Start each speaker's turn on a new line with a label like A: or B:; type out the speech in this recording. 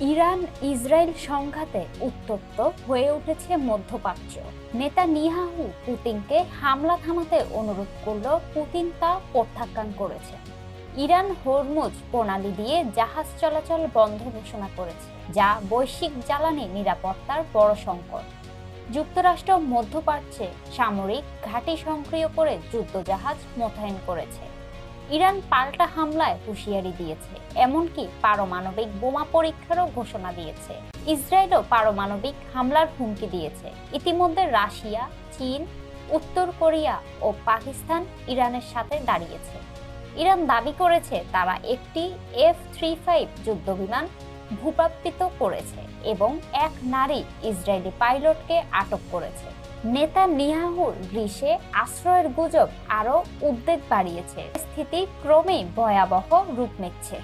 A: Iran Israel সংঘাতে উত্তপ্ত হয়ে উঠেছে মধ্যপ্রাচ্য। নেতানিয়াহু পুতিনকে হামলা থামাতে অনুরোধ করলেও পুতিন তা প্রত্যাখ্যান করেছে। ইরান হরমুজ প্রণালী দিয়ে জাহাজ চলাচল বন্ধ ঘোষণা করেছে, যা বৈশ্বিক জ্বালানি নিরাপত্তার বড় সংকট। যুক্তরাষ্ট্র মধ্যপ্রাচ্যে সামরিক ঘাঁটি সক্রিয় করে যুদ্ধজাহাজ মোতায়েন করেছে। ইরান পাল্টা হামলায় হুঁশিয়ারি দিয়েছে, এমনকি পারমাণবিক বোমা পরীক্ষারও ঘোষণা দিয়েছে। ইসরায়েলও পারমাণবিক হামলার হুমকি দিয়েছে। ইতিমধ্যে রাশিয়া, চীন, উত্তর কোরিয়া ও পাকিস্তান ইরানের সাথে দাঁড়িয়েছে। ইরান দাবি করেছে তারা একটি F-35 যুদ্ধবিমান ভূপাতিত করেছে এবং এক নারী ইসরায়েলি পাইলটকে আটক করেছে। নেতানিয়াহুর গ্রিসে আশ্রয়ের গুজব আরও উদ্বেগ বাড়িয়েছে। স্থিতি ক্রমেই ভয়াবহ রূপ নিচ্ছে।